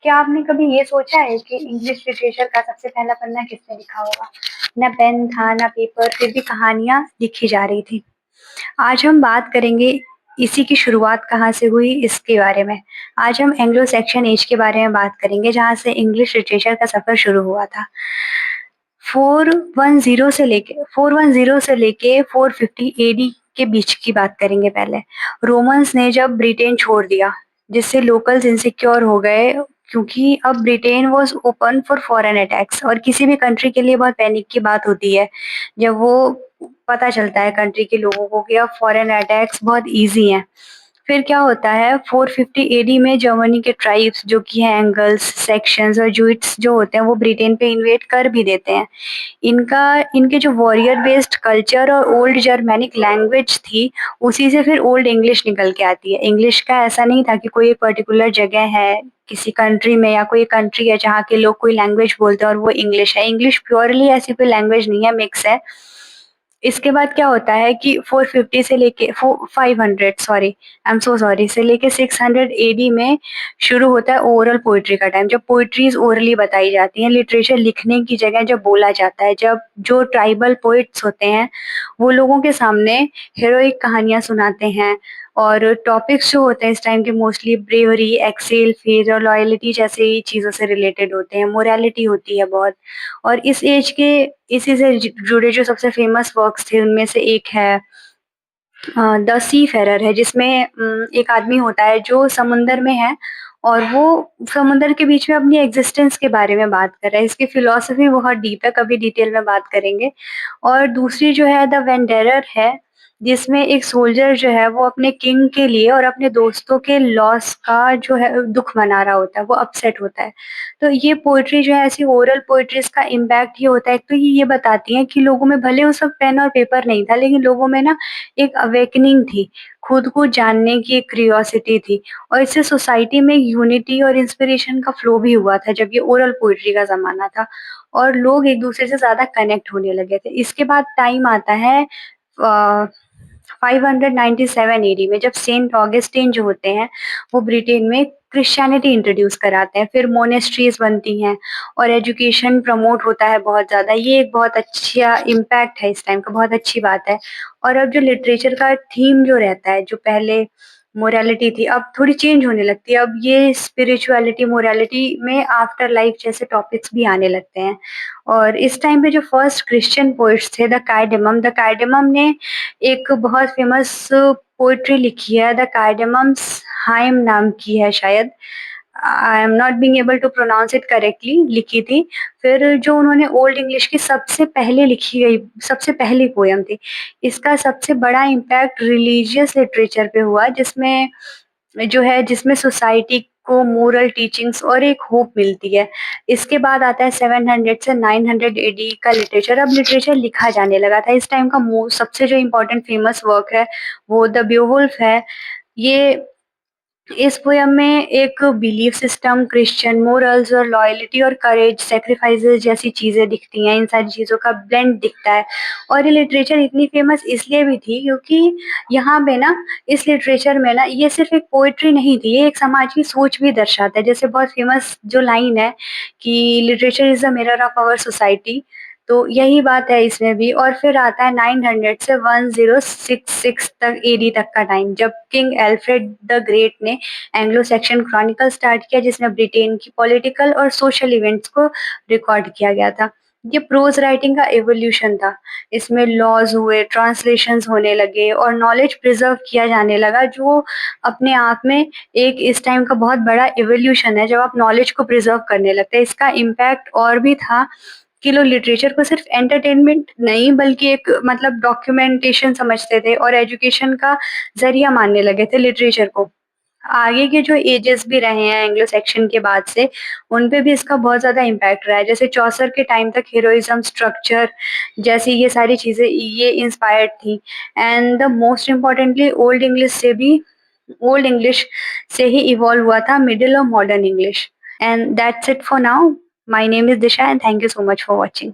क्या आपने कभी ये सोचा है कि इंग्लिश लिटरेचर का सबसे पहला पन्ना किसने लिखा होगा? ना पेन था, ना पेपर, फिर भी कहानियाँ लिखी जा रही थी। आज हम बात करेंगे इसी की शुरुआत कहाँ से हुई इसके बारे में। आज हम एंग्लो सैक्सन एज के बारे में बात करेंगे जहाँ से इंग्लिश लिटरेचर का सफर शुरू हुआ था। 410 से लेके 450 एडी के बीच की बात करेंगे पहले। रोमन्स ने जब ब्रिटेन छोड़ दिया, जिससे लोकल्स इनसिक्योर हो गए क्योंकि अब Britain was open for foreign attacks और किसी भी कंट्री के लिए बहुत पैनिक की बात होती है, जब वो पता चलता है कंट्री के लोगों को कि अब फॉरेन अटैक्स बहुत ईज़ी हैं। फिर क्या होता है 450 एडी में जर्मनी के ट्राइब्स जो कि हैं एंगल्स, सेक्शंस और जुइट्स जो होते हैं वो ब्रिटेन पे इन्वेड कर भी देते हैं। इनका इनके जो वॉरियर बेस्ड कल्चर और ओल्ड जर्मैनिक लैंग्वेज थी, उसी से फिर ओल्ड इंग्लिश निकल के आती है। इंग्लिश का ऐसा नहीं था कि कोई एक पर्टिकुलर जगह है, किसी कंट्री में या कोई कंट्री है जहाँ के लोग कोई लैंग्वेज बोलते हैं और वो इंग्लिश है। इंग्लिश प्योरली ऐसी कोई लैंग्वेज नहीं है, मिक्स है। इसके बाद क्या होता है कि 450 से लेके 500 sorry I am so sorry से लेके 600 एडी में शुरू होता है ओरल पोइट्री का टाइम, जब पोइट्रीज ओरली बताई जाती हैं, लिटरेचर लिखने की जगह जब बोला जाता है, जब जो ट्राइबल पोइट्स होते हैं वो लोगों के सामने हीरोइक कहानियां सुनाते हैं। और टॉपिक्स जो होते हैं इस टाइम के मोस्टली ब्रेवरी, एक्सेल, फेज और लॉयल्टी जैसे ही चीज़ों से रिलेटेड होते हैं, मोरालिटी होती है बहुत। और इस एज के इसी से जुड़े जो सबसे फेमस वर्क्स थे उनमें से एक है द सी फेरर है, जिसमें एक आदमी होता है जो समुंदर में है और वो समुंदर के बीच में अपनी एग्जिस्टेंस के बारे में बात कर रहा है। इसकी फिलॉसफी बहुत डीप है, कभी डिटेल में बात करेंगे। और दूसरी जो है द वेंडेरर है, जिसमें एक सोल्जर जो है वो अपने किंग के लिए और अपने दोस्तों के लॉस का जो है दुख मना रहा होता है, वो अपसेट होता है। तो ये पोएट्री जो है ऐसी ओरल पोएट्रीज़ का इम्पैक्ट ये होता है, एक तो ये बताती हैं कि लोगों में भले उस वक़्त पेन और पेपर नहीं था, लेकिन लोगों में ना एक अवेकनिंग थी, खुद को जानने की एक क्यूरियोसिटी थी और इससे सोसाइटी में यूनिटी और इंस्पिरेशन का फ्लो भी हुआ था जब ये ओरल पोएट्री का ज़माना था और लोग एक-दूसरे से ज़्यादा कनेक्ट होने लगे थे। इसके बाद टाइम आता है 597 एडी में, जब सेंट ऑगस्टीन जो होते हैं वो ब्रिटेन में क्रिश्चियनिटी इंट्रोड्यूस कराते हैं, फिर मोनेस्ट्रीज बनती हैं और एजुकेशन प्रमोट होता है बहुत ज़्यादा। ये एक बहुत अच्छा इम्पैक्ट है इस टाइम का, बहुत अच्छी बात है। और अब जो लिटरेचर का थीम जो रहता है, जो पहले मोरालिटी थी, अब थोड़ी चेंज होने लगती है। अब ये स्पिरिचुअलिटी, मोरालिटी में आफ्टर लाइफ जैसे टॉपिक्स भी आने लगते हैं। और इस टाइम पे जो फर्स्ट क्रिश्चियन पोएट्स थे द कार्डेमम ने एक बहुत फेमस पोएट्री लिखी है, द कार्डेमम्स हाइम नाम की है शायद। I am not being able to pronounce it correctly, लिखी थी। फिर जो उन्होंने ओल्ड इंग्लिश की सबसे पहले लिखी गई सबसे पहली पोएम थी। इसका सबसे बड़ा इम्पैक्ट रिलीजियस लिटरेचर पे हुआ, जिसमें सोसाइटी को मोरल टीचिंग्स और एक होप मिलती है। इसके बाद आता है 700 से 900 एडी का लिटरेचर। अब लिटरेचर लिखा जाने लगा था। इस टाइम का सबसे जो इम्पोर्टेंट फेमस वर्क है वो द बेवुल्फ है। ये इस पोयम में एक बिलीफ सिस्टम, क्रिश्चियन मोरल्स और लॉयल्टी और करेज, सैक्रिफाइसेस जैसी चीज़ें दिखती हैं। इन सारी चीज़ों का ब्लेंड दिखता है और ये लिटरेचर इतनी फेमस इसलिए भी थी क्योंकि यहाँ पे ना इस लिटरेचर में ना ये सिर्फ़ एक पोएट्री नहीं थी, ये एक समाज की सोच भी दर्शाता है। जैसे बहुत फेमस जो लाइन है कि literature is the mirror of our society, तो यही बात है इसमें भी। और फिर आता है 900 से 1066 तक एडी तक का टाइम, जब किंग एल्फ्रेड द ग्रेट ने एंग्लो सैक्सन क्रॉनिकल स्टार्ट किया, जिसमें ब्रिटेन की पॉलिटिकल और सोशल इवेंट्स को रिकॉर्ड किया गया था। ये प्रोज राइटिंग का एवोल्यूशन था। इसमें लॉज हुए, ट्रांसलेशंस होने लगे और नॉलेज प्रिजर्व किया जाने लगा, जो अपने आप में एक इस टाइम का बहुत बड़ा एवोल्यूशन है, जब आप नॉलेज को प्रिजर्व करने लगते हैं। इसका इम्पैक्ट और भी था कि लोग लिटरेचर को सिर्फ एंटरटेनमेंट नहीं बल्कि एक मतलब डॉक्यूमेंटेशन समझते थे और एजुकेशन का ज़रिया मानने लगे थे लिटरेचर को। आगे के जो एजेस भी रहे हैं एंग्लो सैक्सन के बाद से, उन पे भी इसका बहुत ज़्यादा इम्पैक्ट रहा है। जैसे चौसर के टाइम तक हीरोइज़्म, स्ट्रक्चर जैसी ये सारी चीज़ें ये इंस्पायर्ड थी। And the most importantly old English से ही इवॉल्व हुआ था मिडल और modern English. And that's it for now. My name is Disha and thank you so much for watching.